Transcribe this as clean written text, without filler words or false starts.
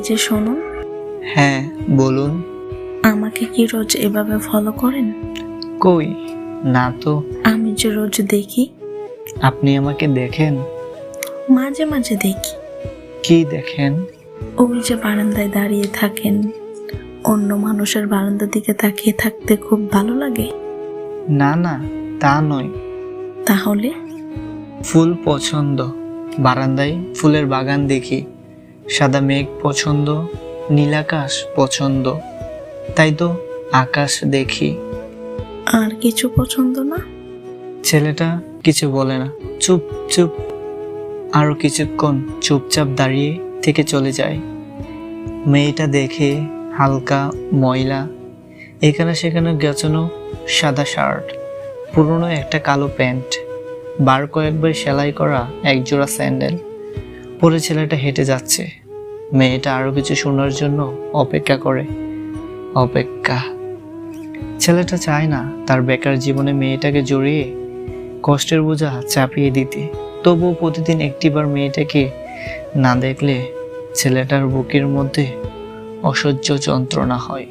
যে শোনো। হ্যাঁ বলুন। আমাকে কি রোজ এভাবে ফলো করেন? কই না তো। আমি যে রোজ দেখি। আপনি আমাকে দেখেন? মাঝে মাঝে দেখি। কি দেখেন? ওই যে বারান্দায় দাঁড়িয়ে থাকেন, অন্য মানুষের বারান্দার দিকে তাকিয়ে থাকতে খুব ভালো লাগে। না না, তা নয়। তাহলে? ফুল পছন্দ, বারান্দায় ফুলের বাগান দেখি। সাদা মেঘ পছন্দ, নীলাকাশ পছন্দ, তাই তো আকাশ দেখি। আর কিছু পছন্দ না? ছেলেটা কিছু বলে না, চুপ চুপ। আরো কিছুক্ষণ চুপচাপ দাঁড়িয়ে থেকে চলে যায়। মেয়েটা দেখে হালকা ময়লা, এখানে সেখানে গেছানো সাদা শার্ট, পুরনো একটা কালো প্যান্ট, বার কয়েকবার সেলাই করা একজোড়া স্যান্ডেল পরে ছেলেটা হেঁটে যাচ্ছে। মেয়েটা আরো কিছু শোনার জন্য অপেক্ষা করে। অপেক্ষা। ছেলেটা চায় না তার বেকার জীবনে মেয়েটাকে জড়িয়ে কষ্টের বোঝা চাপিয়ে দিতে, তবুও প্রতিদিন একটিবার মেয়েটাকে না দেখলে ছেলেটার বুকের মধ্যে অসহ্য যন্ত্রণা হয়।